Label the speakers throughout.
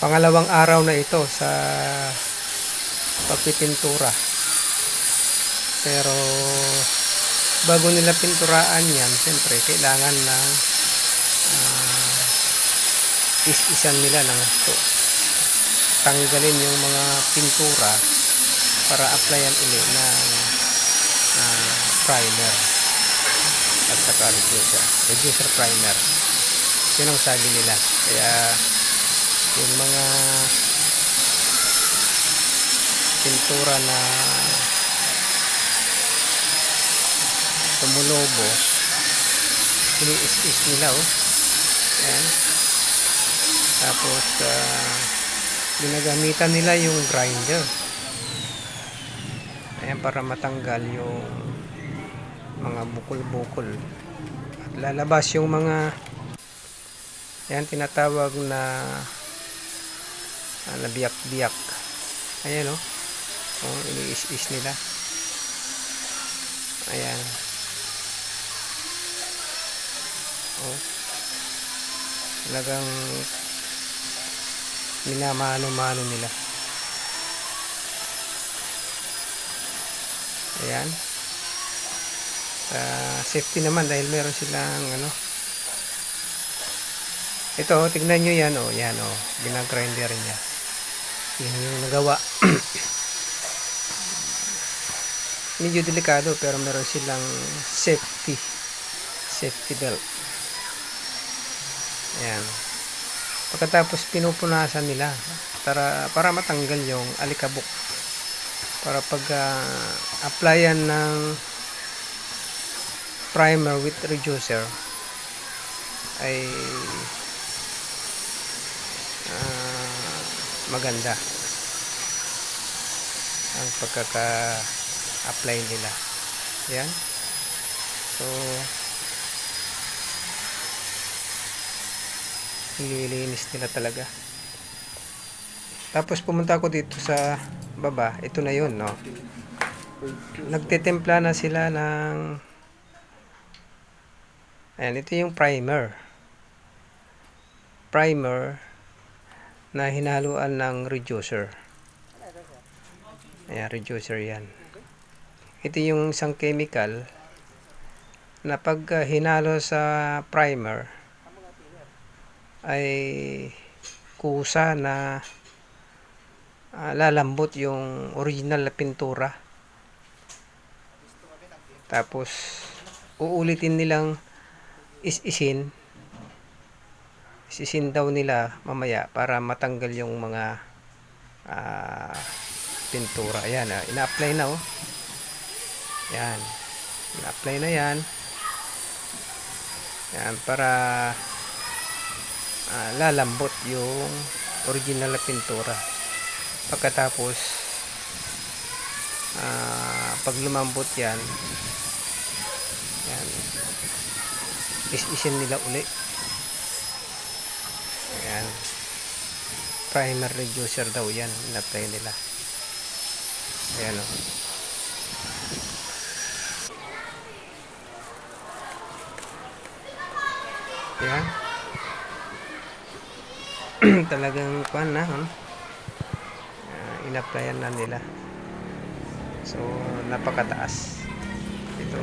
Speaker 1: Pangalawang araw na ito sa pagpipintura. Pero bago nila pinturaan yan, siyempre kailangan ng is-isan nila ng gusto. Tanggalin yung mga pintura para applyan uli ng primer at saka reducer primer. Yun ang sabi nila. Kaya yung mga pintura na tumulobo, ini-is-is nila, oh. Ayan. Tapos ginagamitan nila yung grinder, ayan, para matanggal yung mga bukol-bukol at lalabas yung mga, ayan, tinatawag na biyak-biyak. Ayan, oh. Ini-is-is nila. Ayan. Talagang minamano-mano nila. Ayan. Safety naman dahil meron silang ito, tignan nyo yan, yan, ginagrinder niya. Yan yung nagawa. Medyo delikado pero meron silang safety belt. Ayan. Pagkatapos pinupunasan nila para matanggal yung alikabok, para pag applyan ng primer with reducer ay maganda ang pagkaka-apply nila. Yan. So nililinis nila talaga. Tapos pumunta ako dito sa baba. Ito na yun, no? Nagtitimpla na sila ng, ayan, ito yung primer na hinaluan ng reducer. Ayan, reducer yan. Ito yung isang chemical na pag hinalo sa primer ay kusa na lalambot yung original na pintura. Tapos uulitin nilang is-isin daw nila mamaya para matanggal yung mga pintura. Ayan, ina-apply na, oh. Yan, ina-apply na yan. Yan, para lalambot yung original na pintura. Pagkatapos pag lumambot yan, is-isin nila uli. Ayan, primer reducer daw yan, in-apply nila. Ayan, oh. Ayan. Talagang kuan na, in-applyan na nila. So napakataas ito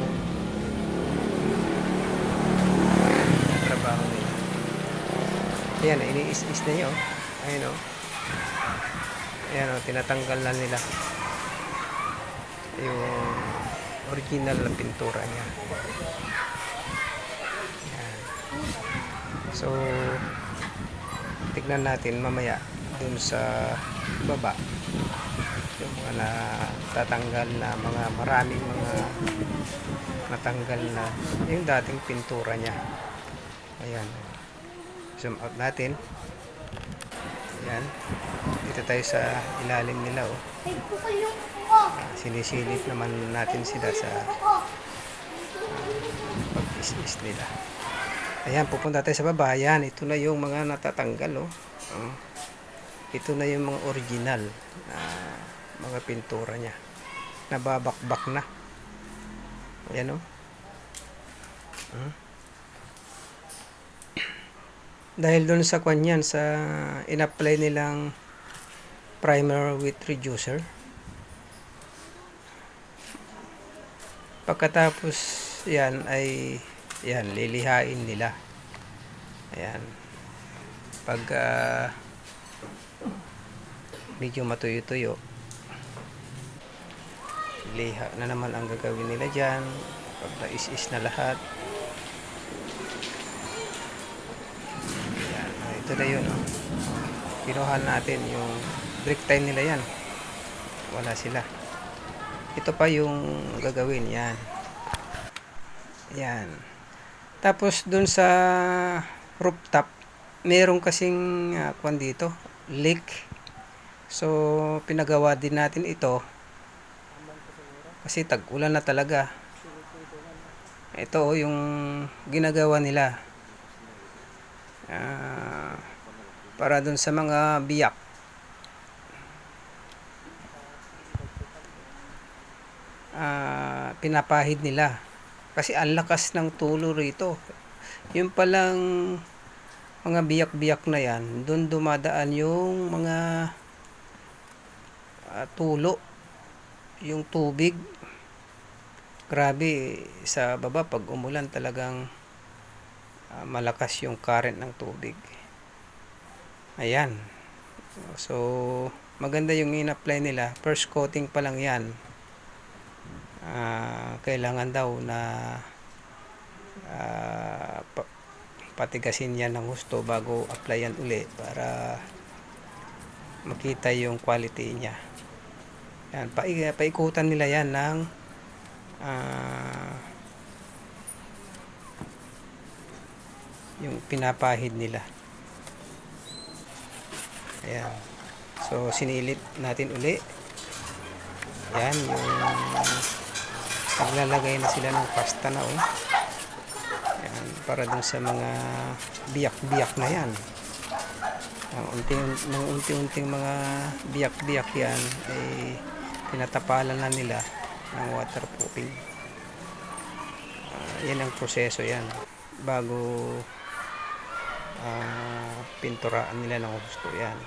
Speaker 1: trabaho nila. Ayan, ini-is-is na yun. Ayan, oh. Ayan, oh, tinatanggal na nila yung original na pintura niya. Ayan. So tignan natin mamaya dun sa baba yung mga natatanggal na maraming mga natanggal na yung dating pintura niya. Ayan, zoom out natin. Ayan, dito tayo sa ilalim nila, oh. Sinisilip naman natin sila sa pag-is-is nila. Ayan, pupunta tayo sa baba. Ayan, ito na yung mga natatanggal, oh. Ito na yung mga original mga pintura niya. Nababakbak na. Ayan, oh. Dahil doon sa kanyan, sa in-apply nilang primer with reducer. Pagkatapos yan ay yan, lilihain nila. Ayan. Pag medyo matuyo-tuyo, liha na naman ang gagawin nila dyan. Pag na-is-is na lahat, ayan. Ito na yun, oh. Kinuha natin yung break time nila yan. Wala sila. Ito pa yung gagawin, yan. Yan. Tapos dun sa rooftop, meron kasing kwan dito, leak. So pinagawa din natin ito kasi tag-ulan na talaga. Ito yung ginagawa nila para dun sa mga biyak. Pinapahid nila kasi ang lakas ng tulo rito. Yung palang mga biyak-biyak na yan, doon dumadaan yung mga tulo, yung tubig. Grabe sa baba pag umulan talagang malakas yung current ng tubig. Ayan. So maganda yung in-apply nila. First coating pa lang yan. Kailangan daw na patigasin yan ng gusto bago applyan uli para makita yung quality niya. Yan, paikutan nila yan ng yung pinapahid nila. Ayan. So sinilip natin uli. Yan yung paglalagay na sila ng pasta na, oh. Ayan, para dun sa mga biyak-biyak na yan. Ng unti-unting mga biyak-biyak yan ay pinatapalan na nila ng waterproofing. Yan ang proseso yan bago pinturaan nila ng gusto yan.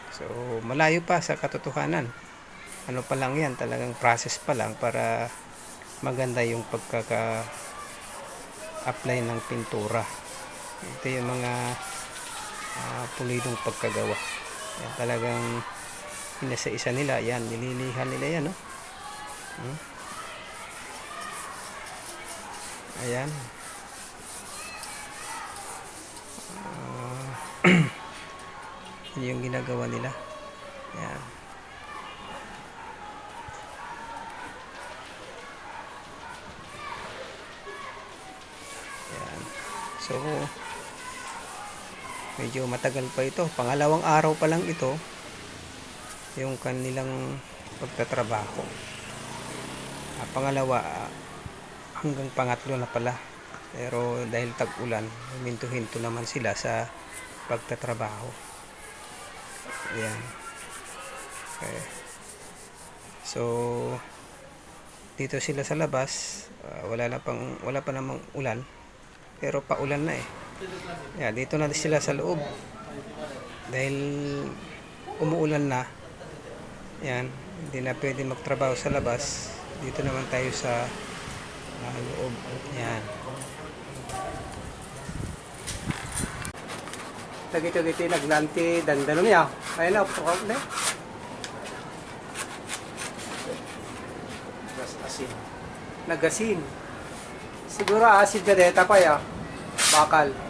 Speaker 1: So malayo pa sa katotohanan. Ano pa lang yan, talagang process pa lang para maganda yung pagkaka-apply ng pintura. Ito yung mga pulidong pagkagawa. Yan, talagang inasa-isa nila. Yan, nililihan nila yan, no? Ayan. Yun yung ginagawa nila. Yan. So medyo matagal pa ito, pangalawang araw pa lang ito yung kanilang pagtatrabaho. Pangalawa hanggang pangatlo na pala, pero dahil tag-ulan huminto-hinto naman sila sa pagtatrabaho. Ayan. Okay. So dito sila sa labas, wala pa namang ulan, pero paulan na eh. Yeah, dito na sila sa loob dahil umuulan na. Yan, hindi na pwede magtrabaho sa labas. Dito naman tayo sa loob. Yan. Tagito-giti naglanti dandalo niya. Ayun na, upo na. Asin. Nagasin. Siguro acid na deta pa ya. Bakal.